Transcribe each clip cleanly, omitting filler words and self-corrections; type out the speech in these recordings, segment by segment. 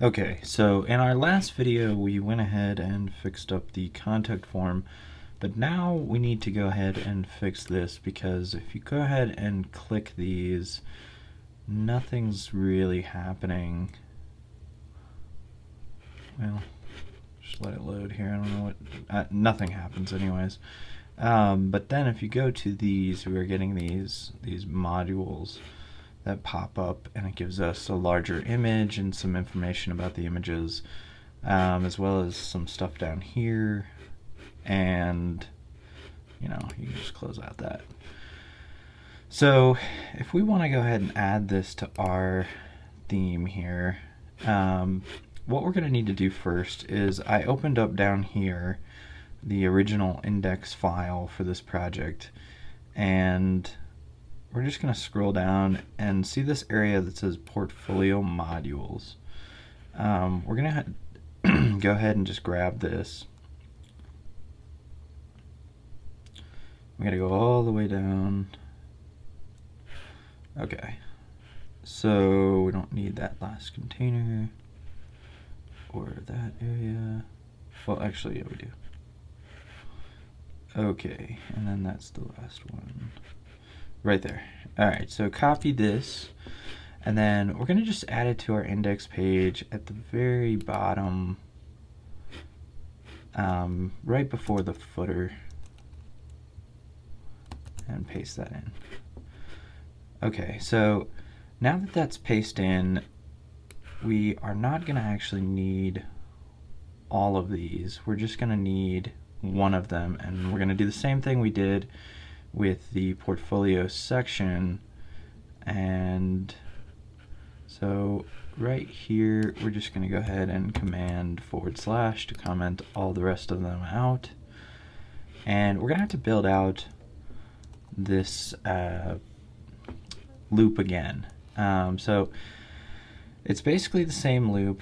Okay, so in our last video we went ahead and fixed up the contact form, but now we need to go ahead and fix this, because if you go ahead and click these, nothing's really happening. Well, just let it load here. I don't know what, nothing happens anyways. But then if you go to these, we're getting these modules that pop up, and it gives us a larger image and some information about the images, as well as some stuff down here, and you can just close out that. So if we want to go ahead and add this to our theme here, what we're going to need to do first is I opened up down here the original index file for this project, and we're just going to scroll down and see this area that says portfolio modules. We're going to go ahead and just grab this. We got to go all the way down. Okay, so we don't need that last container or that area. Well, actually, yeah, we do. Okay, and then that's the last one right there. Alright, so copy this, and then we're going to just add it to our index page at the very bottom, right before the footer, and paste that in. Okay, so now that that's pasted in, we are not going to actually need all of these. We're just going to need one of them, and we're going to do the same thing we did with the portfolio section. And so right here, we're just going to go ahead and command / to comment all the rest of them out. And we're going to have to build out this loop again. So it's basically the same loop,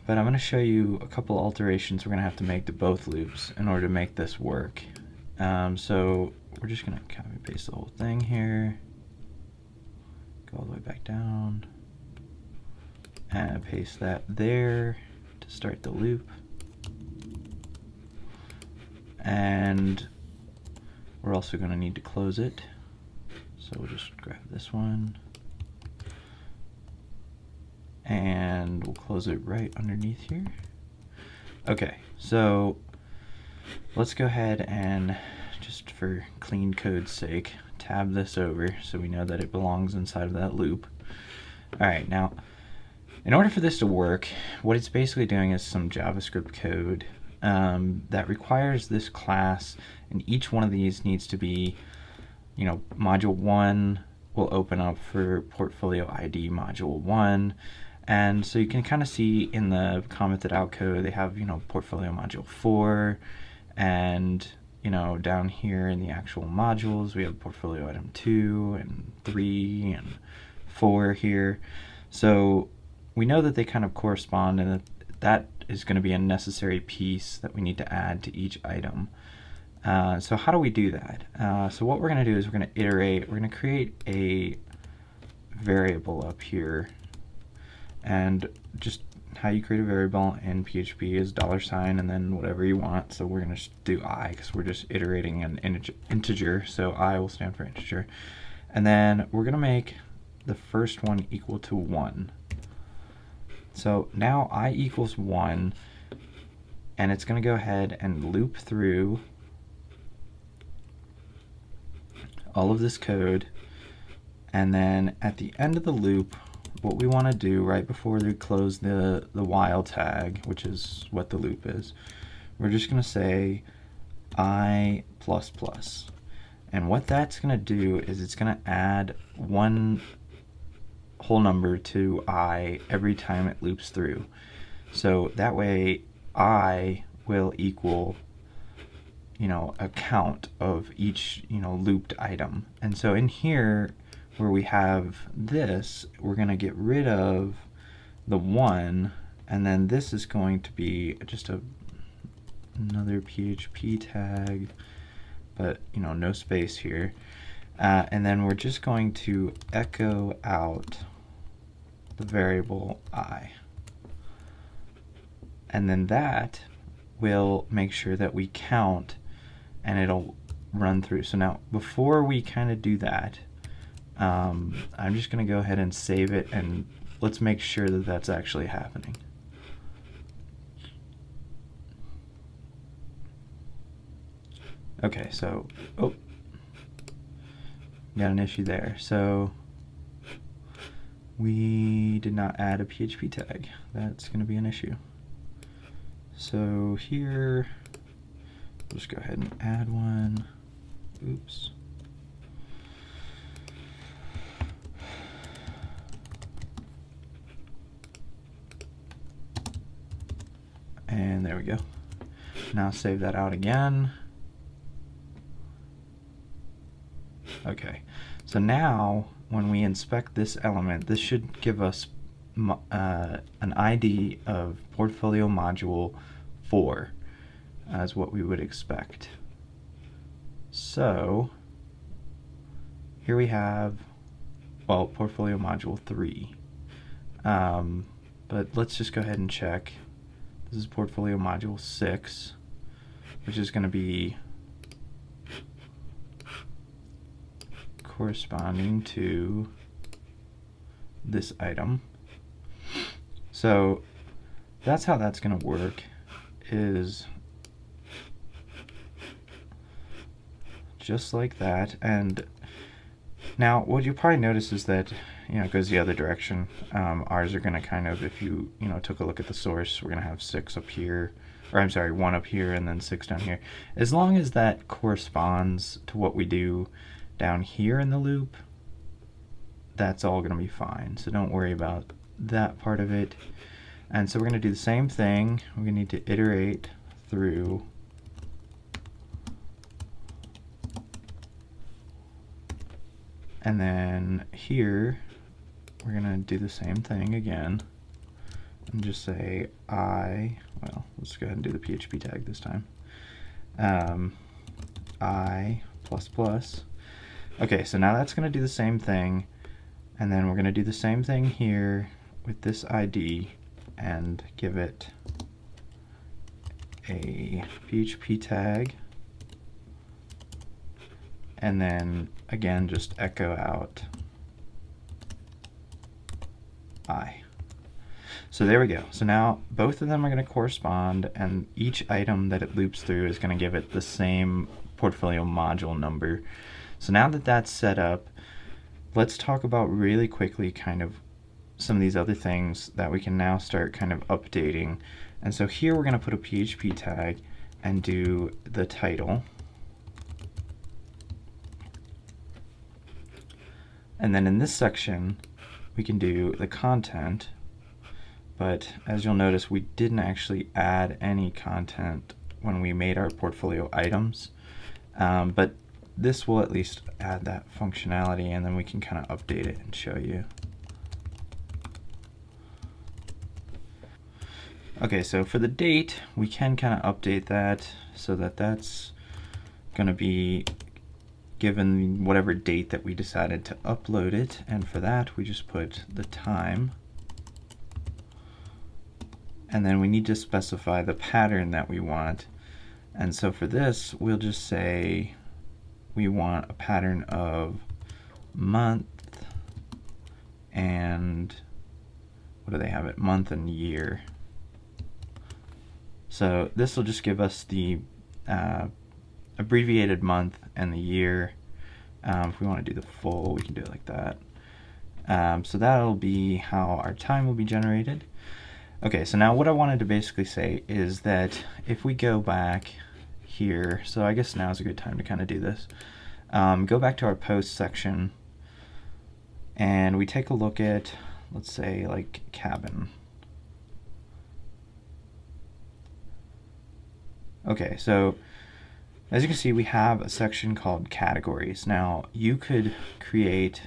but I'm going to show you a couple alterations we're going to have to make to both loops in order to make this work. So we're just going to copy and paste the whole thing here, go all the way back down, and paste that there to start the loop. And we're also going to need to close it. So we'll just grab this one, and we'll close it right underneath here. Okay, so let's go ahead and, just for clean code's sake, tab this over so we know that it belongs inside of that loop. Alright, now in order for this to work, what it's basically doing is some JavaScript code that requires this class, and each one of these needs to be, module 1 will open up for portfolio ID module 1. And so you can kind of see in the commented out code, they have, portfolio module 4, and, down here in the actual modules, we have portfolio item 2 and 3 and 4 here. So we know that they kind of correspond, and that is going to be a necessary piece that we need to add to each item. So how do we do that? So what we're going to do is we're going to iterate. We're going to create a variable up here, and just how you create a variable in PHP is $, and then whatever you want. So we're going to do I, because we're just iterating an integer, so I will stand for integer. And then we're going to make the first one equal to 1. So now I equals 1, and it's going to go ahead and loop through all of this code, and then at the end of the loop, what we want to do right before we close the while tag, which is what the loop is, we're just going to say I++. And what that's going to do is it's going to add one whole number to I every time it loops through. So that way I will equal a count of each looped item. And so in here where we have this, we're going to get rid of the 1, and then this is going to be just another PHP tag, but no space here. And then we're just going to echo out the variable I. and then that will make sure that we count and it'll run through. So now before we kind of do that, I'm just going to go ahead and save it, and let's make sure that that's actually happening. Okay, so, oh, got an issue there. So we did not add a PHP tag. That's going to be an issue. So here, we'll just go ahead and add one. Oops. And there we go. Now save that out again. Okay, so now when we inspect this element, this should give us an ID of portfolio module 4 as what we would expect. So here we have, well, portfolio module 3. But let's just go ahead and check. This is portfolio module 6, which is going to be corresponding to this item. So that's how that's going to work, is just like that. And now what you'll probably notice is that, it goes the other direction. Ours are going to kind of, if you took a look at the source, we're going to have 6 up here, or I'm sorry, 1 up here and then 6 down here. As long as that corresponds to what we do down here in the loop, that's all going to be fine. So don't worry about that part of it. And so we're going to do the same thing. We're going to need to iterate through and then here we're going to do the same thing again and just say well, let's go ahead and do the PHP tag this time. I++. Okay, so now that's going to do the same thing, and then we're going to do the same thing here with this ID and give it a PHP tag, and then again just echo out I. So there we go. So now both of them are going to correspond, and each item that it loops through is going to give it the same portfolio module number. So now that that's set up, let's talk about really quickly kind of some of these other things that we can now start kind of updating. And so here we're going to put a PHP tag and do the title. And then in this section, we can do the content. But as you'll notice, we didn't actually add any content when we made our portfolio items. But this will at least add that functionality, and then we can kind of update it and show you. Okay, so for the date, we can kind of update that so that that's going to be given whatever date that we decided to upload it, and for that we just put the time. And then we need to specify the pattern that we want. And so for this, we'll just say we want a pattern of month and, what do they have it? Month and year. So this will just give us the abbreviated month and the year. If we want to do the full, we can do it like that. So that'll be how our time will be generated. Okay, so now what I wanted to basically say is that if we go back here, so I guess now is a good time to kind of do this. Go back to our post section, and we take a look at, let's say, like cabin. Okay, so as you can see, we have a section called categories. Now, you could create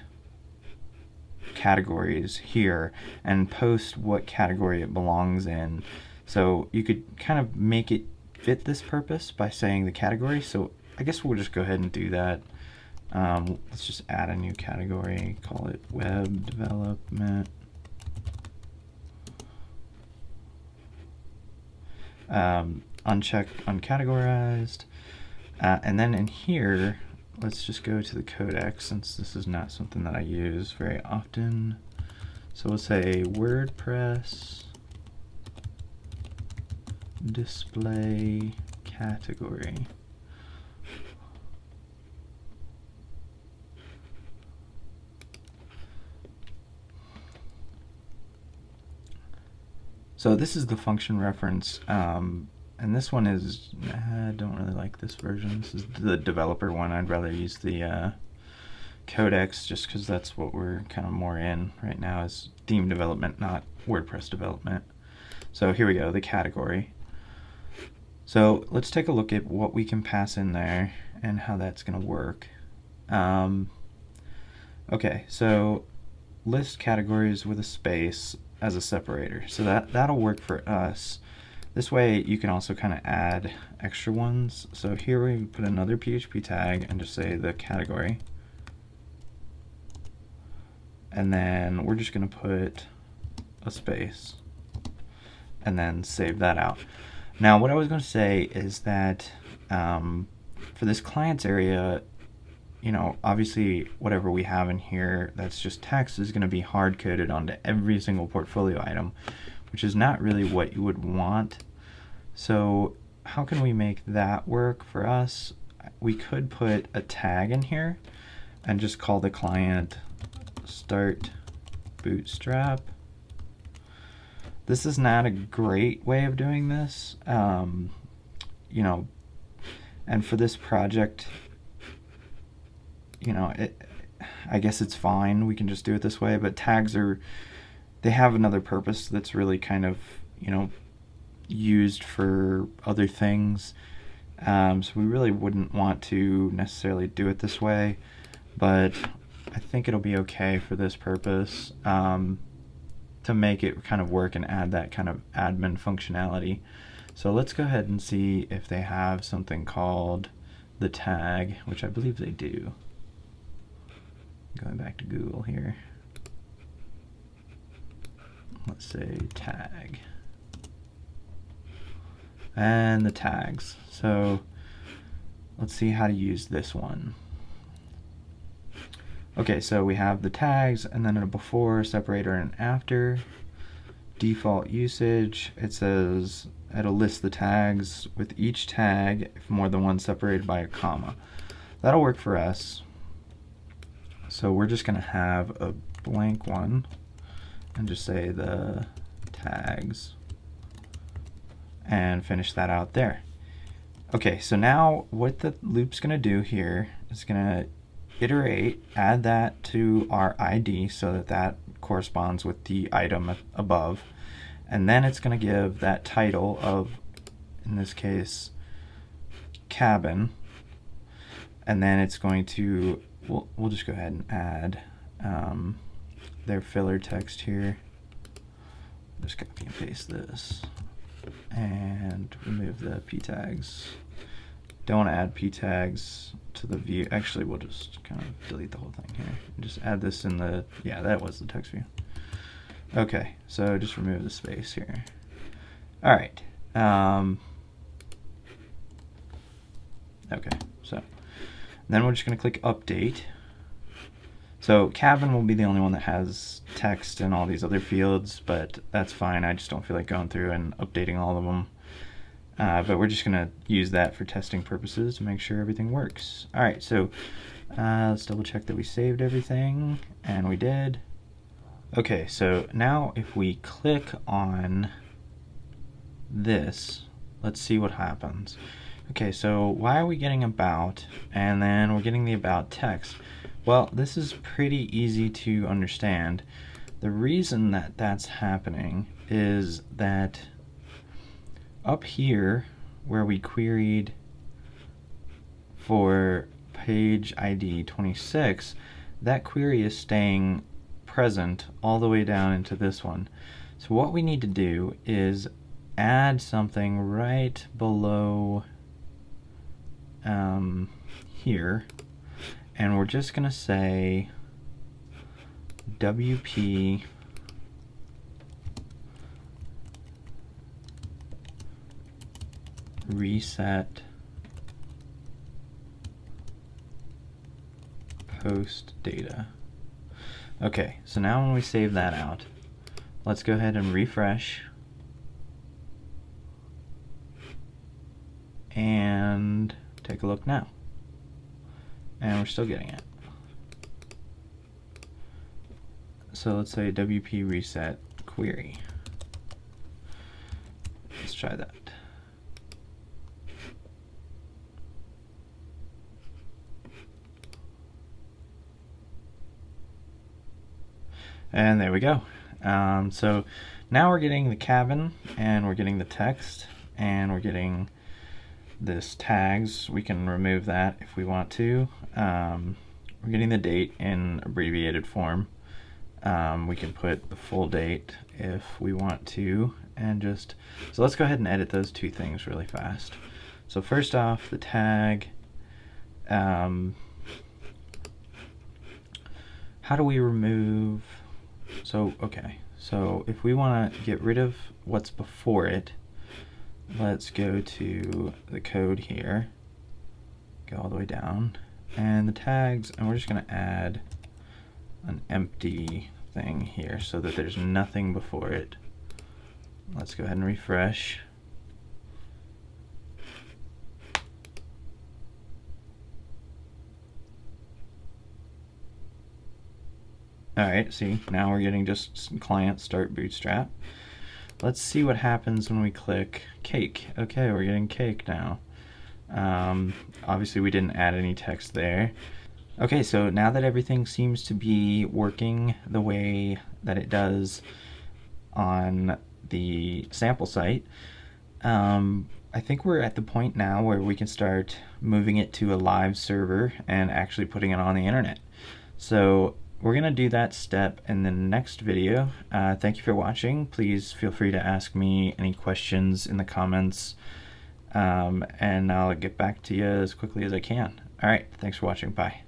categories here and post what category it belongs in. So you could kind of make it fit this purpose by saying the category. So I guess we'll just go ahead and do that. Let's just add a new category, call it web development. unchecked, uncategorized. And then in here, let's just go to the codex, since this is not something that I use very often. So we'll say WordPress display category. So this is the function reference, and this one is, I don't really like this version. This is the developer one. I'd rather use the codex, just because that's what we're kind of more in right now, is theme development, not WordPress development. So here we go, the category. So let's take a look at what we can pass in there and how that's going to work. Okay, so list categories with a space as a separator. So that'll work for us. This way you can also kind of add extra ones. So here we put another PHP tag and just say the category. And then we're just going to put a space and then save that out. Now what I was going to say is that for this clients area, you know, obviously whatever we have in here that's just text is going to be hard coded onto every single portfolio item, which is not really what you would want. So how can we make that work for us? We could put a tag in here and just call the client start Bootstrap. This is not a great way of doing this, you know, and for this project, you know, I guess it's fine. We can just do it this way, but tags they have another purpose that's really kind of, you know, used for other things. So we really wouldn't want to necessarily do it this way, but I think it'll be okay for this purpose, to make it kind of work and add that kind of admin functionality. So let's go ahead and see if they have something called the tag, which I believe they do. Going back to Google here. Let's say tag. And the tags. So let's see how to use this one. Okay, so we have the tags, and then a before, separator, and after. Default usage, it says it'll list the tags with each tag if more than one separated by a comma. That'll work for us. So we're just going to have a blank one and just say the tags and finish that out there. Okay, so now what the loop's going to do here is going to iterate, add that to our ID so that that corresponds with the item above, and then it's going to give that title of, in this case, cabin, and then it's going to, we'll just go ahead and add their filler text here. Just copy and paste this and remove the p tags. Don't add p tags to the view. Actually, we'll just kind of delete the whole thing here and just add this in the, yeah, that was the text view. Okay, so just remove the space here. All right. Okay, so then we're just going to click update. So cabin will be the only one that has text and all these other fields, but that's fine. I just don't feel like going through and updating all of them. But we're just going to use that for testing purposes to make sure everything works. All right, so let's double check that we saved everything, and we did. Okay, so now if we click on this, let's see what happens. Okay, so why are we getting about, and then we're getting the about text? Well, this is pretty easy to understand. The reason that that's happening is that up here where we queried for page ID 26, that query is staying present all the way down into this one. So what we need to do is add something right below here, and we're just going to say WP reset post data. Okay, so now when we save that out, let's go ahead and refresh. And take a look now. And we're still getting it. So let's say WP reset query. Let's try that. And there we go. So now we're getting the cabin, and we're getting the text, and we're getting this tags. We can remove that if we want to. We're getting the date in abbreviated form. We can put the full date if we want to, and just, so let's go ahead and edit those two things really fast. So first off, the tag, how do we remove, okay, so if we want to get rid of what's before it, let's go to the code here, go all the way down, and the tags, and we're just going to add an empty thing here so that there's nothing before it. Let's go ahead and refresh. Alright, see, now we're getting just client start Bootstrap. Let's see what happens when we click cake. Okay, we're getting cake now. Obviously we didn't add any text there. Okay, so now that everything seems to be working the way that it does on the sample site, I think we're at the point now where we can start moving it to a live server and actually putting it on the internet. So we're going to do that step in the next video. Thank you for watching. Please feel free to ask me any questions in the comments, and I'll get back to you as quickly as I can. Alright, thanks for watching. Bye.